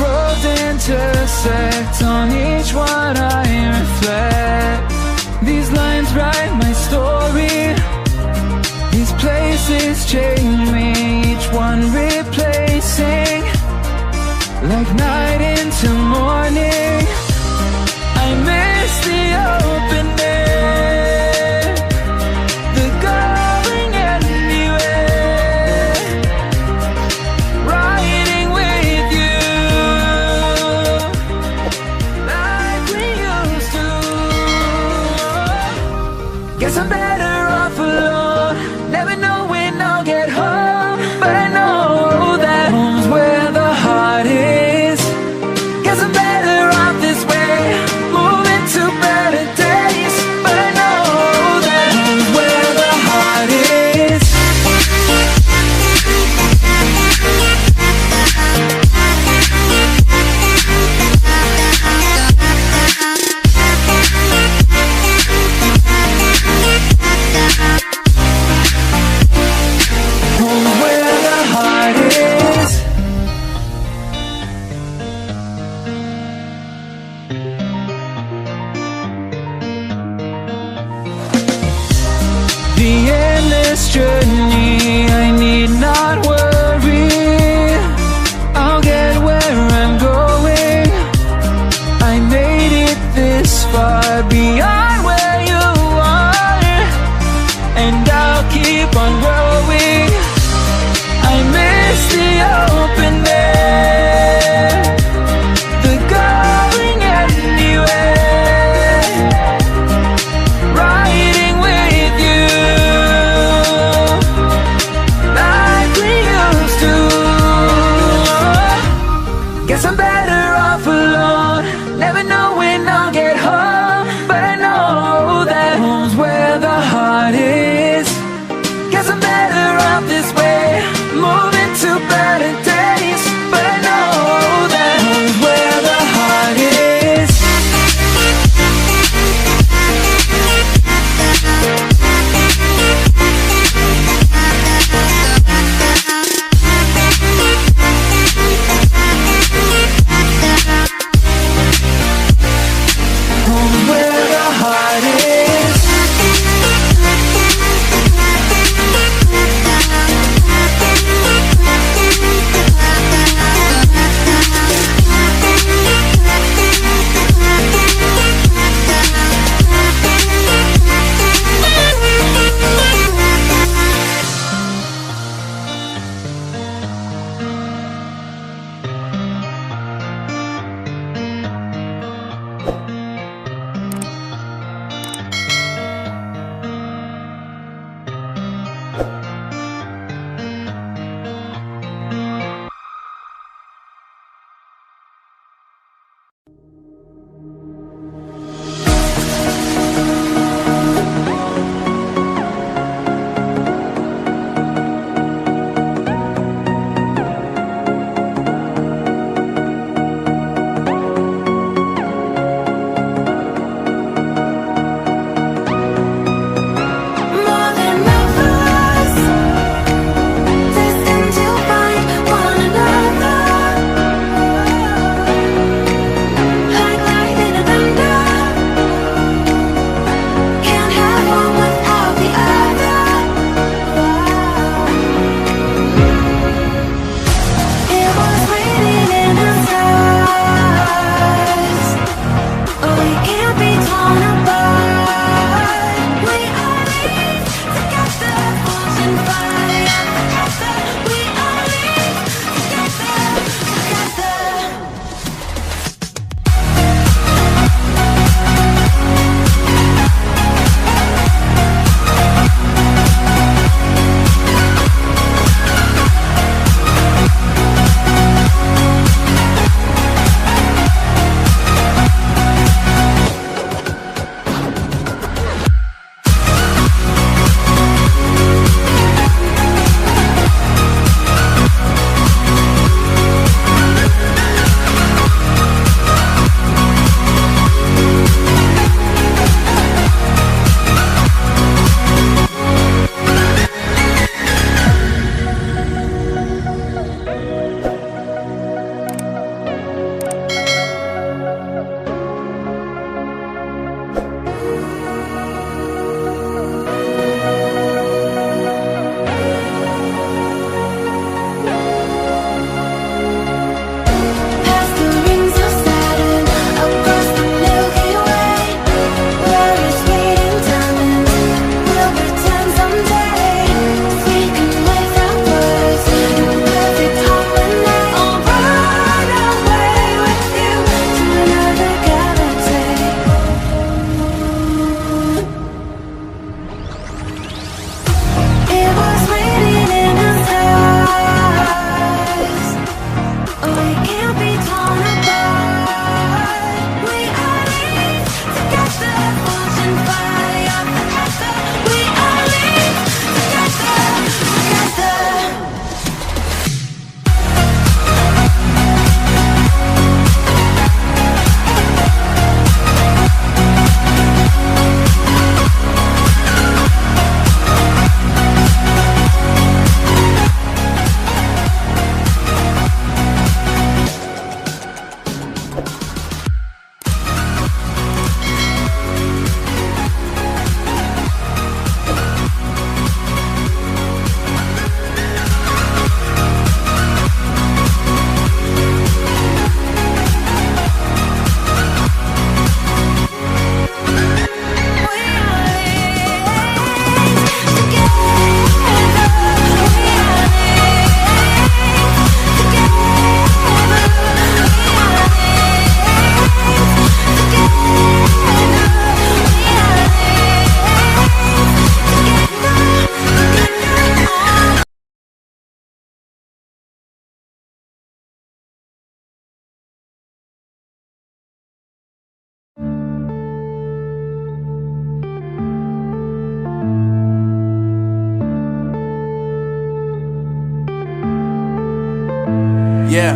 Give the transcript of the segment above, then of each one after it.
roads intersect, on each one I reflect. These lines write my story, these places change me, each one replacing, like night into morning. I miss the open air, the going anywhere, riding with you, like we used to. Guess I'm better off alone, never know when I'll get home, but I know that home's where the heart is. Guess I'm better off this way, moving to better days, but I know that home's where the heart is. Home's where the heart is. The endless journey, I need not worry, I'll get where I'm going. I made it this far, beyond where you are, and I'll keep on growing. I miss the open air, the going anywhere, riding with you, like we used to. Guess I'm better off alone, never know when I'll get home, but I know that home's where the heart is. Guess I'm better off this way, moving to better days, but I know that home's where the heart is. Home's where the heart is. Yeah.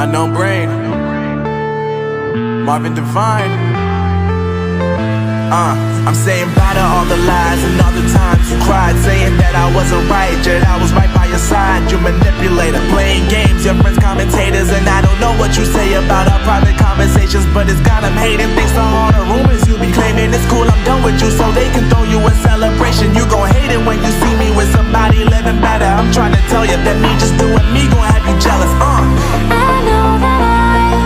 Unknown Brain, Marvin Devine. I'm saying bye to all the lies and all the times you cried, saying that I wasn't right, yet I was right by your side. You manipulator, playing games, your friends commentators, and I don't know what you say about our private conversations, but it's got them hating. Thanks to all the rumors you be claiming. It's cool, I'm done with you, so they can throw you a celebration. You gon' hate it when you see me with somebody living better. I'm trying to tell you that me just doing me gon' have you jealous. I know that I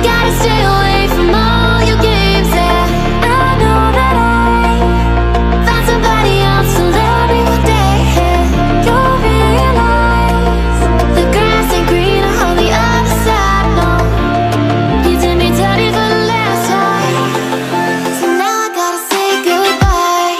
gotta stay away from all your games. Yeah, I know that I found somebody else to love me one day. You'll realize the grass ain't greener on the other side. No, you did me dirty for the last time, so now I gotta say goodbye.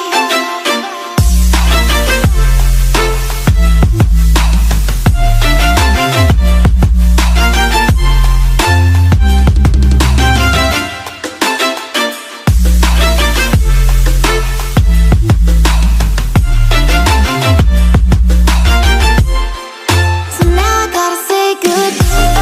So now I gotta say goodbye.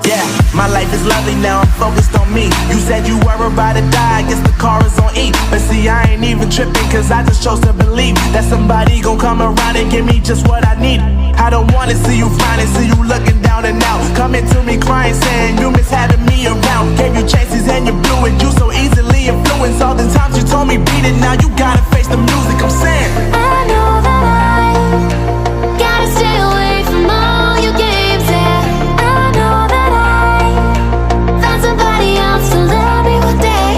Yeah, my life is lovely now, I'm focused on me. You said you were about to die, I guess the car is on E. But see, I ain't even tripping, cause I just chose to believe that somebody gon' come around and give me just what I need. I don't wanna see you frowning, see you looking down and out, coming to me crying, saying you miss having me around. Gave you chances and you blew it, you so easily influenced. All the times you told me beat it, now you gotta face the music. I'm saying I know that I gotta stay away from all your games. Yeah, I know that I found somebody else to love me one day.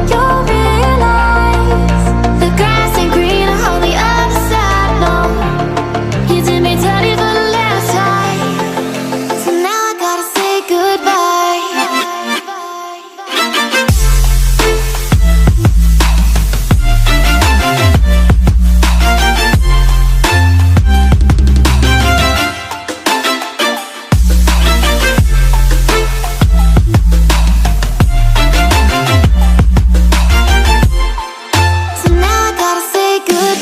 You'll realize the grass ain't greener on the other side. No, you did me dirty for the last time, so now I gotta say goodbye. So now I gotta say goodbye.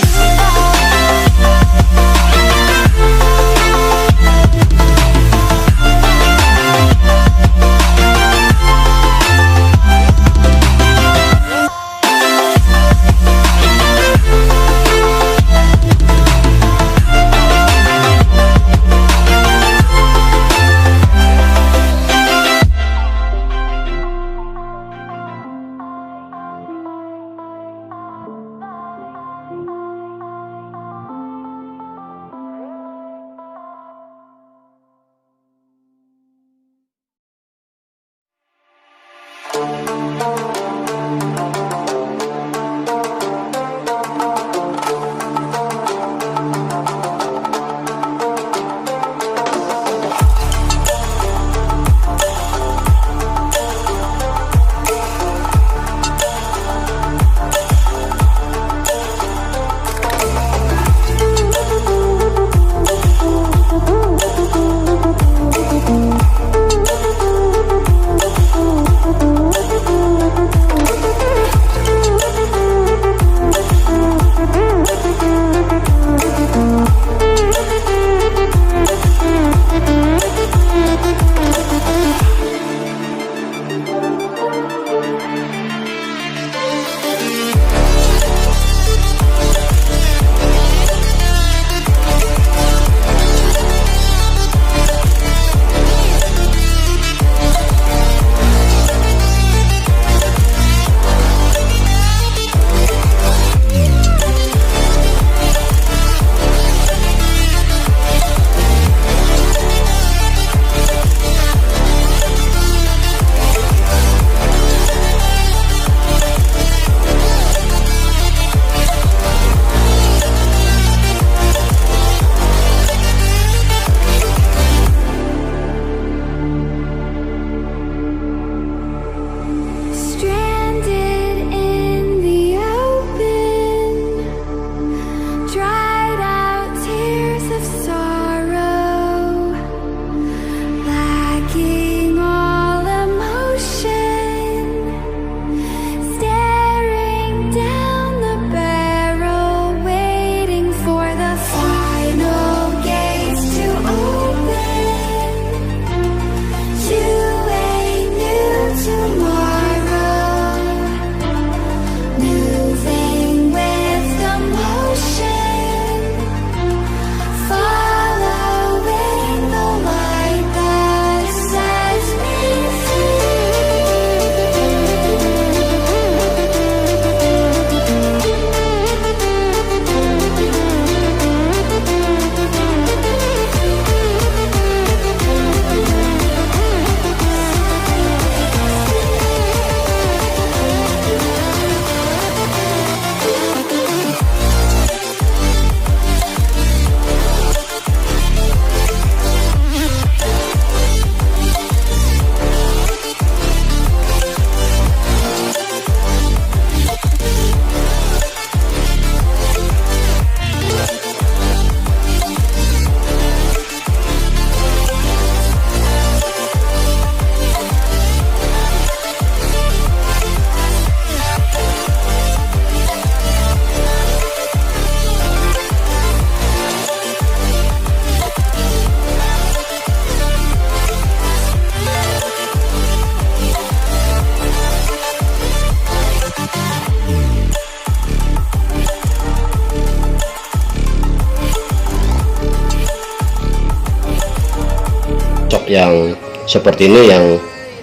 sosok yang seperti ini yang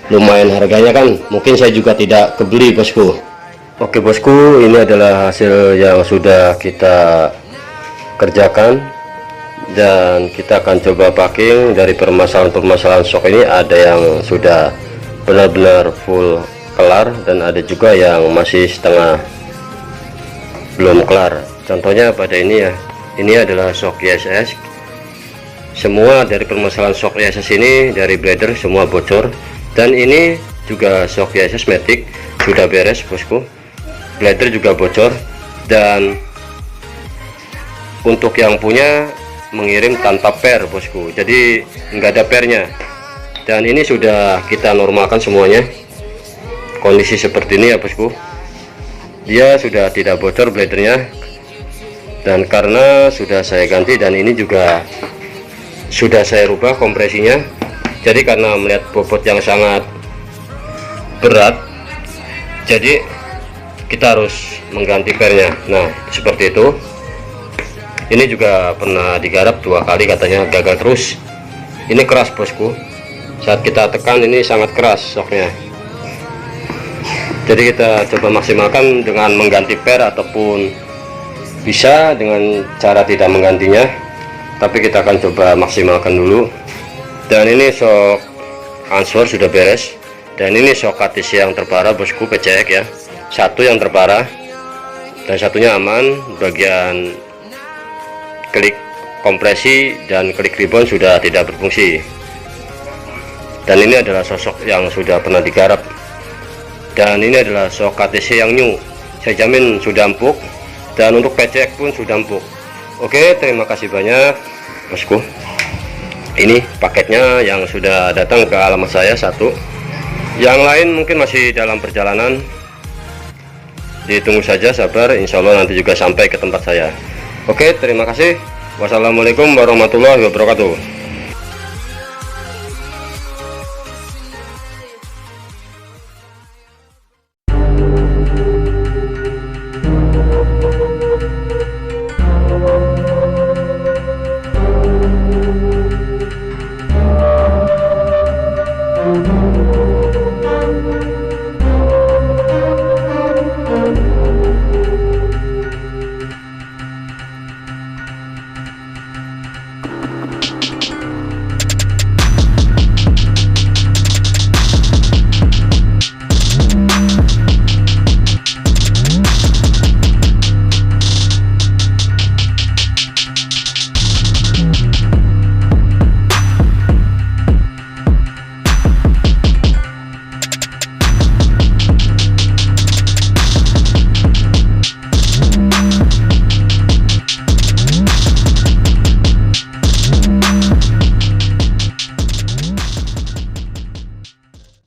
lumayan harganya kan, mungkin saya juga tidak kebeli bosku. Oke bosku, ini adalah hasil yang sudah kita kerjakan dan kita akan coba packing. Dari permasalahan-permasalahan stok ini ada yang sudah benar-benar full kelar dan ada juga yang masih setengah belum kelar. Contohnya pada ini ya, ini adalah shock ISS. Semua dari permasalahan shock ISS ini dari bleeder semua bocor, dan ini juga shock ISS matic sudah beres bosku. Bleeder juga bocor, dan untuk yang punya mengirim tanpa per bosku, jadi nggak ada pernya. Dan ini sudah kita normalkan semuanya, kondisi seperti ini ya bosku, dia sudah tidak bocor bleedernya. Dan karena sudah saya ganti, dan ini juga sudah saya rubah kompresinya, jadi karena melihat bobot yang sangat berat, jadi kita harus mengganti pernya. Nah seperti itu. Ini juga pernah digarap 2 kali, katanya gagal terus. Ini keras bosku, saat kita tekan ini sangat keras shocknya. Jadi kita coba maksimalkan dengan mengganti per, ataupun bisa dengan cara tidak menggantinya, tapi kita akan coba maksimalkan dulu. Dan ini shock answer sudah beres, dan ini shock KTC yang terparah bosku, PCX ya, satu yang terparah dan satunya aman. Bagian klik kompresi dan klik rebound sudah tidak berfungsi. Dan ini adalah sosok yang sudah pernah digarap, dan ini adalah shock KTC yang new, saya jamin sudah empuk, dan untuk PCX pun sudah empuk. Oke, terima kasih banyak bosku. Ini paketnya yang sudah datang ke alamat saya satu, yang lain mungkin masih dalam perjalanan, ditunggu saja, sabar, insya Allah nanti juga sampai ke tempat saya. Oke, terima kasih. Wassalamualaikum warahmatullahi wabarakatuh.